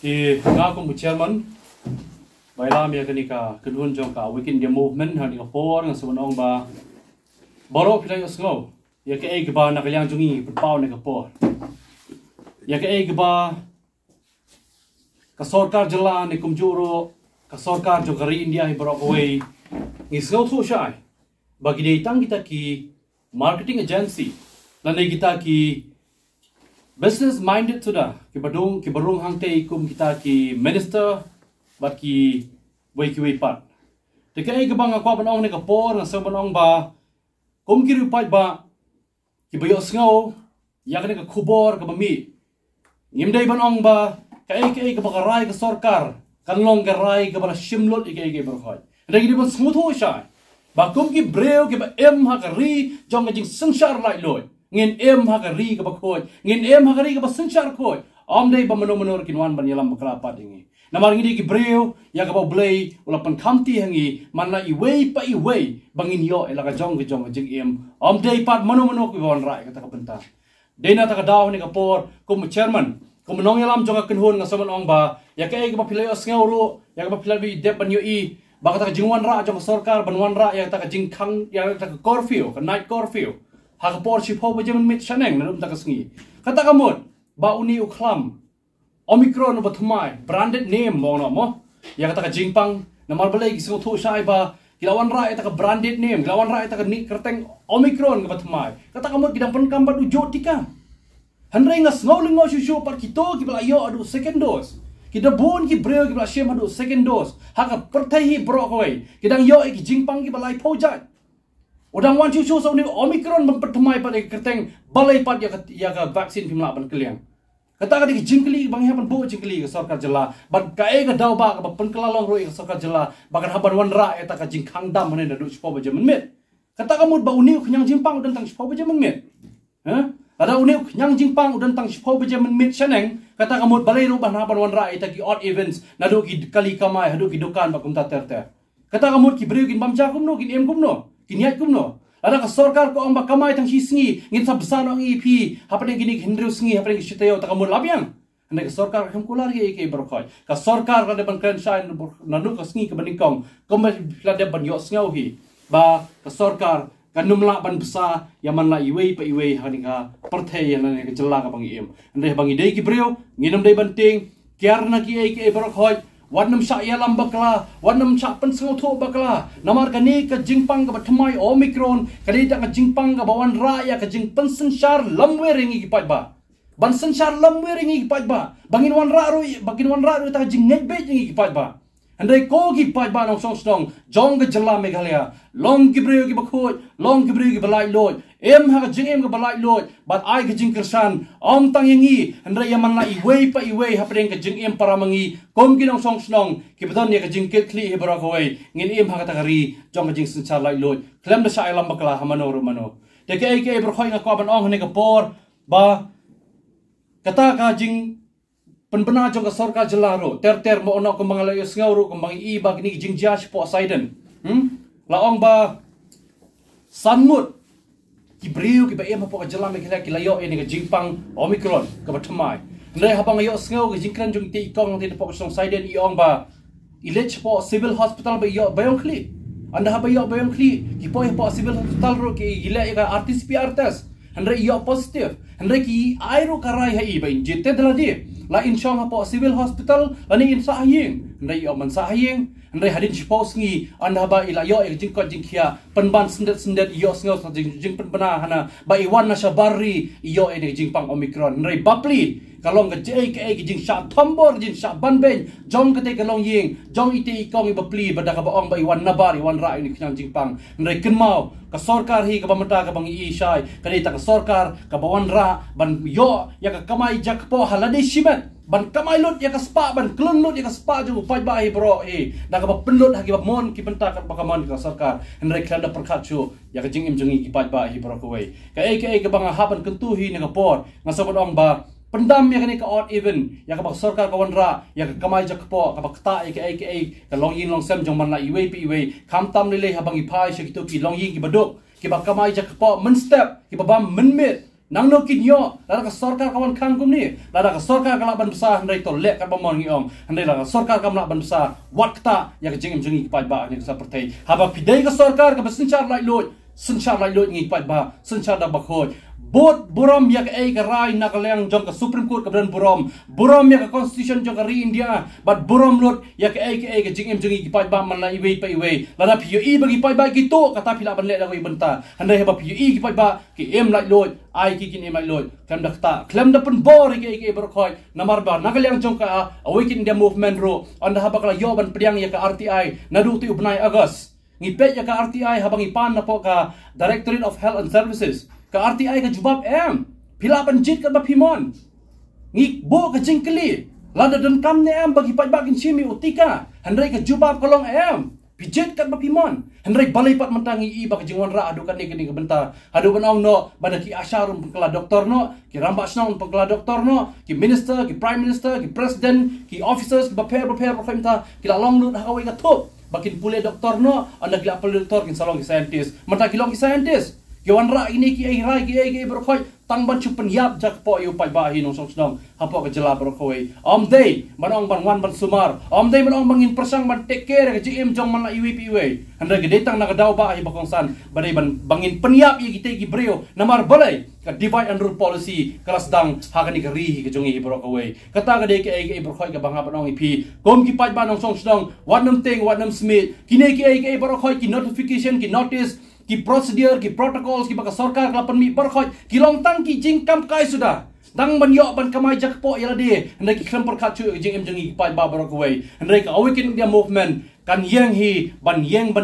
Ki ngaku mu chairman bailam ya kenika kedun jong ka weekend dia movement ha ni por ng sumanong ba boro pilay osngo ya ke eg ba na kalyang jungi pau na por ya ke eg ba ka sarkar jilla ni kumjuro ka sarkar jo gari India hi boro away isngo thu shai bagi dei tang kita ki marketing agency lanai kita ki business minded sudah ki barung hang te kum kita ki minister bat ki wei pat te kai ke bang akwa banong ne ka por na sa banong ba kum ki rupai ba ki bayo sngo ya ka khubor ka bami ngimdai banong ba kai ke ba rai ka sarkar kanlong ka rai ka ba shimlot ke berkhoi regi di ban smutho sha ba kum ki breu ki ba em ha ka ri jong ka jing sangshar lai loi ngin em ha ka ri ka ba khoi ngin em ha ka ri ka ba sangshar khoi dei ba manor kinwan ban yalam bakla pa dingi namar ngi ki breu ya ka ba blei ulapan khamti hangi manla I wei bangin yo ela ka jong jing em dei pat manor ki bon rai ka ta ka benta dena ta ka daw ni ka por kum chairman kum nong yalam jong ka kinhun nga saman ong ba ya ka ba pilay osngau ro ya ka ba pilay bi dep ban yo I ba ka ta jingwan ra jong sarkar banwan ra ya ta ka jing khang ya ta ka curfew ka night curfew ha ka por si pho ba jemen mit chaneng na ta ka sngi kata ka mot ba uni uklam Omicron ba thumai branded name mo no mo ya kata ka jingpang na marbalay gisu thu sai ba kilawan ra ita ka branded name kilawan ra ita ka ni kerteng Omicron ba thumai kata ka mot gidang penkam ba ujot tika hanrei ngas ngauling ngau shushu par kito ki bala yo adu second dose kita bon ki breu ki bala shem adu second dose ha ka perthai hi bro koi kidang yo ki jingpang ki balai phojat udang wan shushu so ni Omicron ba thumai pa kerteng balai pat ya ka vaksin pimla ban keliang kata ka di jingkli bang hapan bo jingkli ka sarkar jela ban kae ka daw ba ka penkelalong roi ka sarkar jela bakan haban wan ra eta ka jingkhang dam ne da du spo ba jemen met kata ka mut ba uni khnyang jingpang udan tang spo ba jemen met ha ada uni khnyang jingpang udan tang spo ba jemen met chaneng kata ka mut balai ru ban haban wan ra eta ki odd events na do ki kali kamai hadu ki dukan ba kum ta ter kata ka mut ki breu kin bamja kum no kin em kum no kin yat kum no ada ka sarkar ko ang bakamay tang hisngi ngin sa besan ang EP hapeng gini hindru sngi hapeng sitayo ta kamul labyang ande ka sarkar kam kular ge ke berkhoi ka sarkar ka deban kren shine nanu ka sngi ka banikong kom la de ban yo sngaw hi ba ka sarkar ka numla ban besa yaman la iwei pa iwei haninga perthai yan ne ka jela ka bang em ande bang idei ki breu nginam dei banting kiarna ki ke berkhoi Wanam syak yalam bakla, wanam syak pensengau tho bakla. Namar kani ka jingpang ka bathmai Omicron, kani ta ka jingpang ka bawan raya ka jing pensensar lamwe ringi ki ba. Ban sensar lamwe ringi ki ba. Bangin wan ra ro ta ka jing ngebe ringi ki ba. Andai ko ki ba nong song stong, jong ka jela Meghalaya, long ki breu ki bakhoi, long ki breu ki balai loi. Em ha ka jing em ka balai loi, bat ai ka jing kersan, tang yangi, andai yaman la iwei pa iwei hapeng ka jing em paramangi, kom ki nong song stong, ki beton ya ka jing kli he barakoi, ngin em ha ka takari, jong ka jing sensar lai loi. Klem da sa ilam bakla hamano rumano. De ke berkhoi nga ko ban ong ne ka por ba kata ka jing penbena jong ka sarkar jelaro ter mo ono ko mga layo sngauro ko mga iba kini jing jash po saiden laong ba sanmut ki breu ki ba em po ka jela Meghalaya ki layo ini ka jingpang Omicron ka bathmai ndai habang ayo sngaw ka jingkran jong ti kong ti po song saiden iong ba ilech po civil hospital ba yo bayong kli anda haba yo bayong kli ki po civil hospital ro ki gila ka RT-PCR test handai yo positive handai ki airo karai hai ba injected ladi la insyong po civil hospital lani insa haying ndai yo man sa haying ndai hadin sipo sngi anda ba ila yo jingkot jingkhia penban sendet yo sngaw sa jing penbana hana ba iwan na sabari yo ini jingpang Omicron ndai bapli kalong ka jing sha thombor jing sha banben jong ka te kalong ying jong ite ikong bapli bada ka baong ba iwan nabar iwan ra ini knyang jingpang ndai kenmau ka sarkar hi ka bamata ka bang iisai kadita ka sarkar ka bawan ra ban yo ya ka kamai jakpo halade shimet ban kamai lut ya ka spa ban klun lut ya ka spa ju pai ba hi bro da ka ba penlut ha ki ba mon ki benta ka bakaman ka sarkar ndai klanda perkhachu ya ka jing im jungi ki pai ba hi bro ko wei ka bang haban kentu hi ne ka por ngasabot ong ba pendam ya kani ka odd even ya ka ba sarkar ka wanra ya ka kamai jakpo ka ba kta ka long yin long sem jong man la iwei pi iwei kham tam le habang i phai she ki to ki long yin ki baduk ki ba kamai jakpo men step ki ba bam men mit nang no kinyo lada ka sarkar kawan khang kum ni lada ka sarkar kala ban besar handai to lek ka bamon ngi ong handai lada sarkar kamla ban besar wakta ya ka jing jengi pai ba ni sa pertai haba pidai ka sarkar ka besenchar lai lot ngi pai ba senchar da bakhoi bot buram ya ka ai ka rai na ka leng jong ka supreme court ka bran buram ya ka constitution jong ka ri india but buram lot ya ka ai ka jing jengi pai ba man lai wei pai wei lada pio i bagi pai ba ki to kata pila ban le da wei benta handai haba pio i ki pai ba ki em lai lot ai ki kin em lai lot klem da ta klem da pun bor ki ber khoi namar ba na ka leng jong ka awaken india movement ro on da haba kala yo ban pediang ya ka rti na du ti ubnai august ngipet ya ka RTI habang ipan na po ka Directorate of Health and Services ka RTI ka jubab pila panjit ka bapimon ngik bo ka jingkeli lada dan kam ne bagi pajbakin simi utika handrai ka jubab kolong pijit ka bapimon handrai balai pat mentangi i baka jingwan ra adu kan ni kini ka benta adu kan no bada ki asharum pengkala doktor no ki rambak snong pengkala doktor no ki minister ki prime minister ki president ki officers ki prepare khimta ki la long lut hawai ka thop bakin pule doktor no anda gila pule doktor kin salong ki scientist mata kilong ki scientist ki wanra ini ki ai rai ki berkhoi tang ban chupen yap jak po yu pai ba hi nong song snong hapo ka jela berkhoi om dei manong ban wan ban sumar om dei manong bangin persang ban take care ka gm jong man la iwi anda ge detang na ka dau ba hi bakong san badai ban bangin penyap ye ki breo namar balai ka divide and rule policy kelas dang hakani ka ri hi ka jongi hi berkhoi kata ka de ki berkhoi ka banga banong ipi kom ki pai ba nong song snong wadnam teng wadnam smith kine ki berkhoi ki notification ki notice ki procedure ki protocols ki baka sarkar kalapan mi berkhoi ki long tang ki jing kam kai sudah dang ban yo ban kamai jak po yala de handai ki klem perkhat chu jing em jengi pai ba berkhoi handai ka awaken india movement kan yang hi ban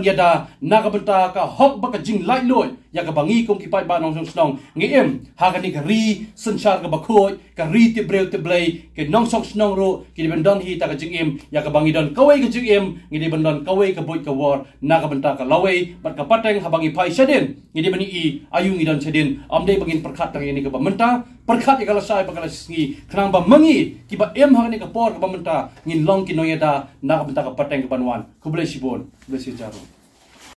yada naga benta ka hok baka jing lai loi ya ka bangi kong ki pai ba nong snong ngi em ha ka ni ka ri senchar ka bakhoi ka ri ti breu ti blai ke nong song snong ro ki ben don hi ta ka jing em ya ka bangi don kawai ka jing em ngi di ben don kawai ka boy ka war naga benta ka lawai bat ka pateng ha bangi pai shadin ngi di bani i ayu ngi don shadin am dei bangin perkhat tang ni ka ba menta perkhat ikala sai bakala singi khnang ba mangi ki ba em ha ni ka por ka ba menta ngin long ki noyada naga benta ka pateng ka banwan kublai sibon blesi jaro